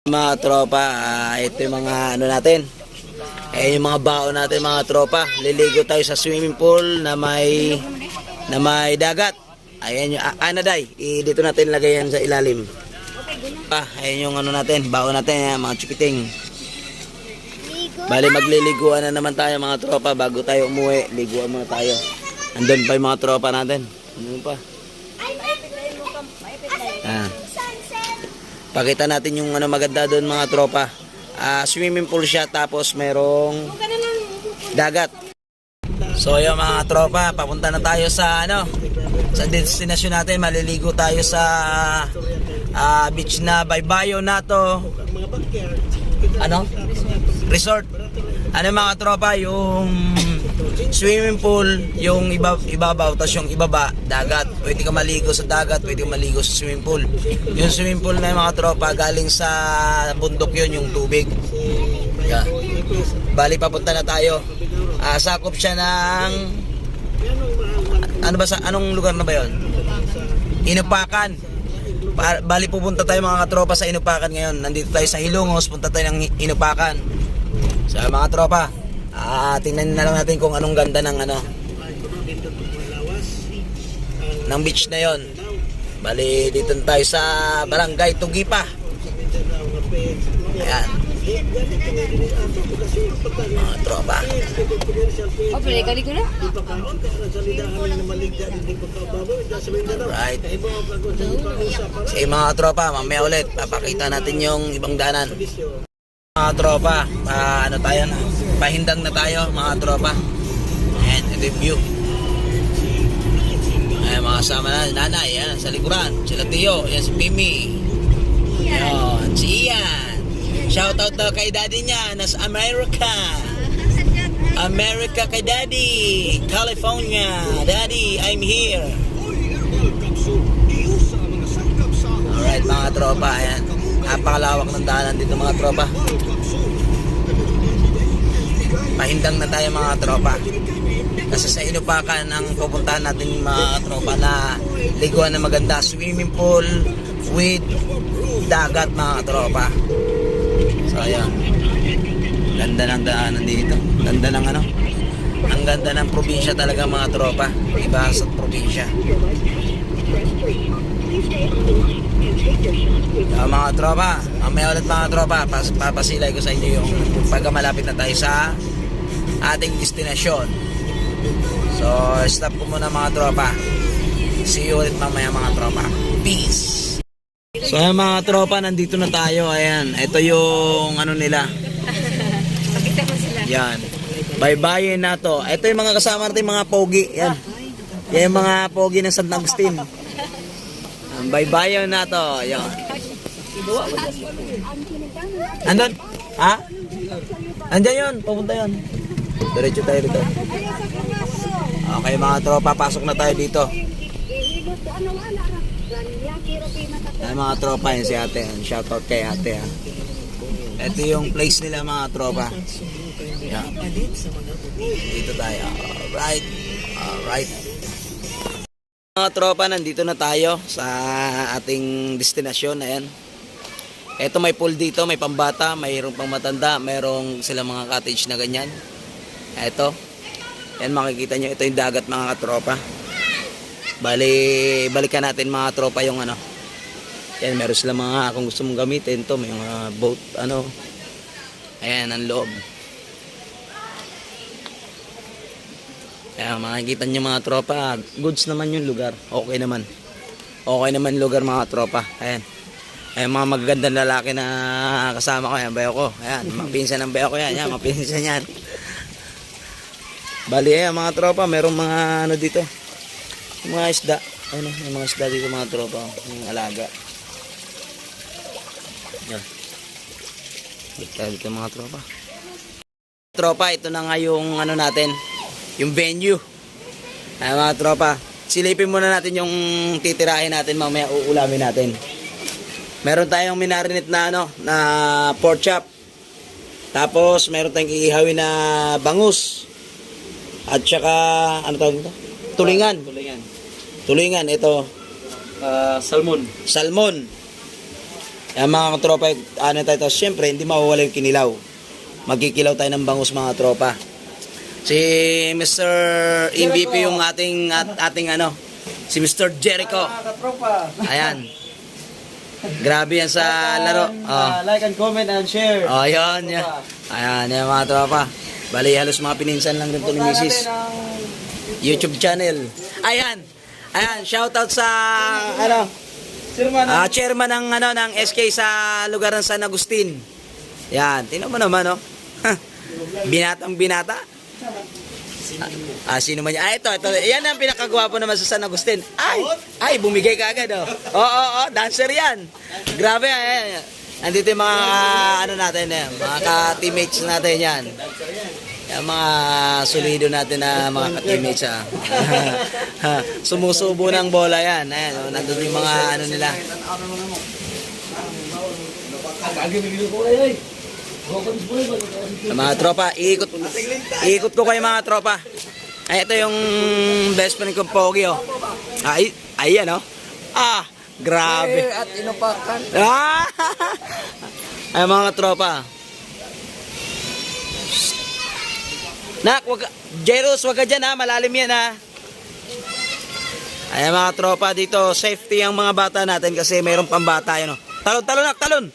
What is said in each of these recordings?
Mga tropa, ito yung mga ano natin. Yung mga baon natin mga tropa. Liligo tayo sa swimming pool na may dagat. Ayan yung anaday. Dito natin lagay yan sa ilalim. Ayan yung ano natin, baon natin, mga chupiting. Bali magliliguan na naman tayo mga tropa bago tayo umuwi. Liguan muna tayo. Andun pa yung mga tropa natin. Andun pa. Pakita natin yung ano maganda doon mga tropa. Swimming pool siya tapos merong dagat. So yung mga tropa, papunta na tayo sa ano, sa destination natin. Maliligo tayo sa beach na Baybayo na to. Ano? Resort. Ano mga tropa, yung swimming pool, yung ibabaw, tapos yung ibaba, dagat. Pwede ka maligo sa dagat, pwede ka maligo sa swimming pool. Yung swimming pool na yung mga tropa, galing sa bundok yun, yung tubig. Yeah. Bali, papunta na tayo. Sakop siya ng... Ano ba sa... Anong lugar na ba yun? Inupakan. Bali, pupunta tayo mga tropa sa Inupakan ngayon. Nandito tayo sa Hilongos, punta tayo ng Inupakan. So mga tropa, tingnan na lang natin kung anong ganda ng ano ng beach na yon. Bali dito tayo sa Barangay Tugipa. Ayan mga tropa. Right. Sige mga tropa, mamaya ulit papakita natin yung ibang daanan. Mga tropa, ano tayo na? Pahindang na tayo mga tropa. Ayan, ito yung view. Ayan, mga kasama na nanay, ayan, sa likuran. Sila Tio, ayan si Mimi. Ayan, si Ian. Shoutout daw kay daddy niya, nasa America. America kay daddy. California. Daddy, I'm here. Alright mga tropa, ayan. Napakalawak ng daanan dito mga tropa. Pahindang na tayo mga tropa. Kasi sa Inupakan ang pupuntahan natin mga tropa na liguan na maganda. Swimming pool with dagat mga tropa. So ayan. Ganda ng daanan dito. Ganda ng ano. Ang ganda ng probinsya talaga mga tropa. Iba sa probinsya. Mga tropa, mamaya ulit mga tropa, papasilay ko sa inyo yung pagka malapit na tayo sa ating destinasyon. So stop ko muna mga tropa. See you ulit mamaya mga tropa. Peace. So ayan mga tropa, nandito na tayo. Ayan, ito yung ano nila. Pakita ko sila. Yan, Baybayin na to. Ito yung mga kasama natin mga pogi. Yan, yan yung mga pogi ng San Agustin. Baybayin na to. Yan. Andun? Ha? Andyan yun. Pupunta yun. Diretso tayo dito. Okay mga tropa, pasok na tayo dito. Ay mga tropa, yun si ate. Shoutout kay ate. Ha. Ito yung place nila mga tropa. Yan. Dito tayo. Alright. Alright. Mga tropa, nandito na tayo sa ating destinasyon. Ayan. Ito may pool dito, may pambata, mayroong pang matanda, mayroong sila mga cottage na ganyan. Ito. Ayan, makikita nyo, ito yung dagat mga tropa. Balikan natin mga tropa yung ano. Ayan, meron sila mga, kung gusto mong gamitin to, may mga boat, ano. Ayan, ang loob. Ayan, makikita nyo mga tropa, goods naman yung lugar. Okay naman. Okay naman lugar mga tropa. Ayan. Ayan, mga magagandang lalaki na kasama ko. Ayan, bayo ko. Ayan, mapinsan ng bayo ko yan. Ayan, mapinsan yan. Bali, ayan mga tropa, merong mga ano dito. Mga isda. Ayan, may mga isda dito mga tropa. Yung alaga. Ayan. Dito mga tropa. Tropa, ito na nga yung ano natin. Yung venue. Ayan mga tropa. Silipin muna natin yung titirahin natin. Mamaya uulamin natin. Meron tayong minarinate na ano, na pork chop. Tapos meron tayong iihawin na bangus. At saka ano tawag ito? Tulingan. Tulingan ito. Salmon. Salmon. Yan mga katropa, ano tayo ito, syempre hindi mawawala yung kinilaw. Magkikilaw tayo ng bangus mga tropa. Si Mr. MVP yung ating ano, si Mr. Jericho. Katropa. Ayan. Grabe yan sa laro. Oh. Like and comment and share. Oh, yun. Yan. Ayan, yan mga tropa. Bali, halos mga pininsan lang rin ito ni Mrs. YouTube channel. Ayan. Ayan, shoutout sa ano, chairman ng ano ng SK sa lugar ng San Agustin. Yan, tingnan mo naman, oh. Binatang binata. Sino man yan? Ito. Yan ang pinakagwapo naman sa San Agustin. Ay, bumigay ka agad, oh. Oo, dancer yan. Grabe, ayan. Andito yung mga, ano natin yan, mga ka-teammates natin yan. Yung mga solido natin na mga ka-teammates, Sumusubo ng bola yan. Ayan, oh, nandun yung mga, ano nila. Mga tropa, iikot ko kayo mga tropa. Ay, ito yung best friend kong Pogi, oh. Ayan, oh. Grabe. At inupakan. Ay, mga tropa. Nak, Jairus, wag ka dyan, ha. Malalim yan, ha. Ay, mga tropa, dito, safety ang mga bata natin kasi mayroong pambata, yun, oh. Talon, nak, talon.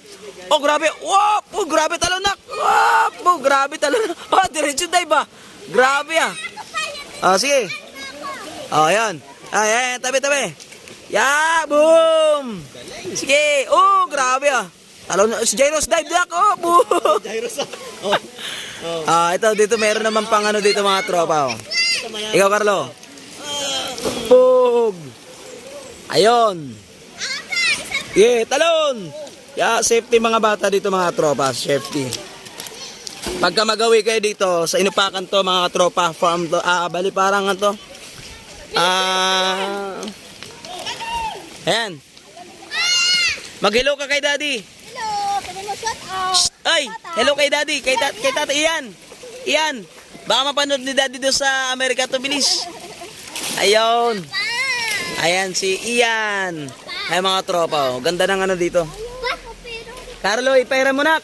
Oh, grabe. Wow! Oh, grabe talon, nak. Wow! Oh, grabe talon. Oh, diretso dive ba? Grabe, ah. Oh, sige. Oh, yan. Ay, tabi. Ya, boom! Sige. Oh, grabe, ah. Talon, Jairus dive, nak. Oh, boom! Jairus. Ito, dito meron naman pang ano dito mga tropa, oh. Ikaw, Carlo. Boom! Ayun. Yeah, talon! Yeah, safety mga bata dito mga tropa, safety. Pagka magawi kayo dito sa inupakan to mga tropa, farm to, bali parang to. Ayan. Mag-hello ka kay daddy. Hello, pwede mo shout out. Ay, hello kay daddy, kay tata Ian. Ian, baka mapanood ni daddy doon sa Amerika to, bilis. Ayun. Ayan si Ian. Ay mga tropa, oh. Ganda ng ano dito. Carlo, ipera mo na.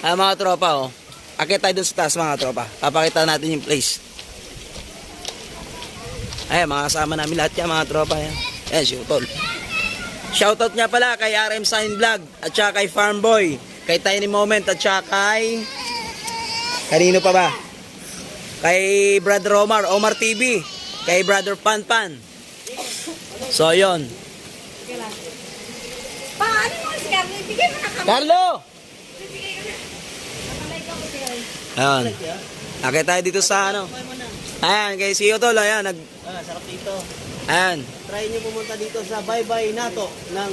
Ay mga tropa, oh. Akit tayo dun sa taas mga tropa. Papakita natin yung place. Ay, mga kasama namin lahat yan mga tropa. Yan, si Utol. Shoutout niya pala kay RM Sign Vlog at saka kay Farm Boy, kay Tiny Moment at saka kay kanino pa ba? Kay Brother Omar TV, kay Brother Pan. So, yon. Paano mo si Carlo? Ibigay mo na kami. Carlo! Ibigay ko na. Nakalay ka ko siya. Ayan. Akit tayo dito sa ano. Ayan, kay si Utol. Ayan, Sarap dito. ayan. Try nyo pumunta dito sa Bye Bye Nato ng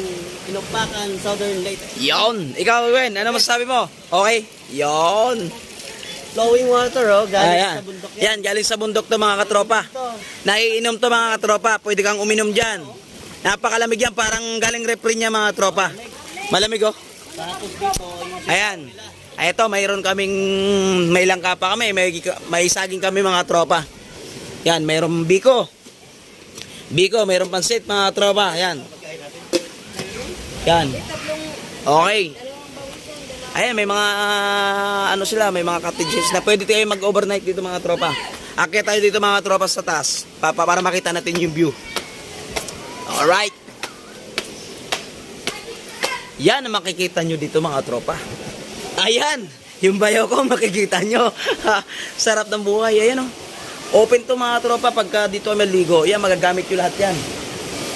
Inupakan, Southern Leyte. Yon. Ikaw, Gwen, ano masasabi mo? Okay? Yon. Flowing water, oh. Galing Ayan. sa bundok Yan, galing sa bundok to mga katropa. Naiinom to mga katropa. Pwede kang uminom dyan. Napakalamig yan. Parang galing refri niya mga tropa. Malamig, oh. Tapos dito, yung Ayan. Ay, ito, mayroon kaming, may langka pa kami. May saging kami mga tropa. Yan, mayroong biko. Mayroong pansit mga tropa. Ayan. Yan. Okay. Ayan, may mga ano sila, may mga cottages na pwede tayo mag-overnight dito mga tropa. Akit tayo dito mga tropa sa taas para makita natin yung view. Alright. Yan ang makikita nyo dito mga tropa. Ayan, yung bayaw ko makikita nyo. Sarap ng buhay. Ayan, oh. Open to mga tropa pagka dito may ligo. Yan, magagamit nyo lahat yan.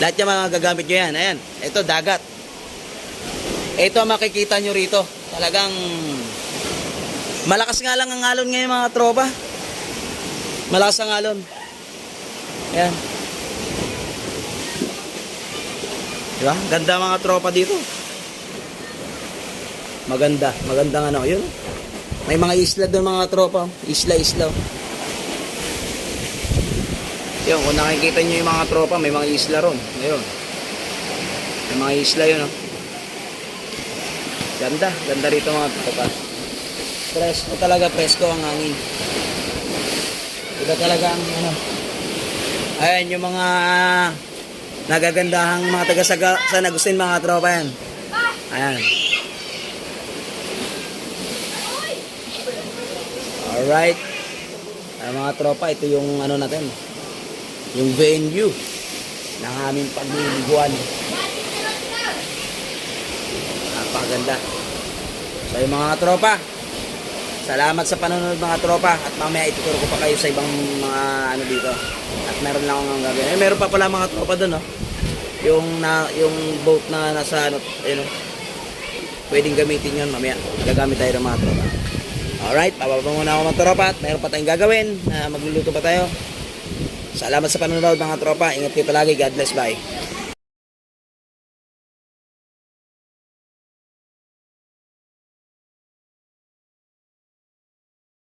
Lahat yan magagamit nyo yan. Ayan, ito dagat. Ito ang makikita nyo rito. Talagang malakas nga lang ang alon ngayon mga tropa. Malakas ang alon. Ayan. Diba? Ganda mga tropa dito. Magandang ano. Yun. May mga isla doon mga tropa. Isla. Yun, kung nakikita nyo yung mga tropa, may mga isla ron. Ayun. May mga isla yun, oh. Ganda rito mga tropa. Presko ang hangin. Iba talaga ang ano. Ayan yung mga nagagandahang mga taga San Agustin mga tropa yan. Ayan. Alright. Mga tropa, ito yung ano natin. Yung venue ng aming pagliliguan. Napakaganda. So yung mga tropa, salamat sa panonood mga tropa. At mamaya ituturo ko pa kayo sa ibang mga ano dito. At meron lang akong gagawin. Meron pa pala mga tropa doon, no? Yung boat na nasa ano, ayun, no? Pwedeng gamitin yun mamaya. Gagamit tayo ng mga tropa. Alright, pababa muna ako mga tropa at mayroon pa tayong gagawin na magluluto pa tayo. Salamat sa panonood mga tropa. Ingat kayo palagi. God bless. Bye.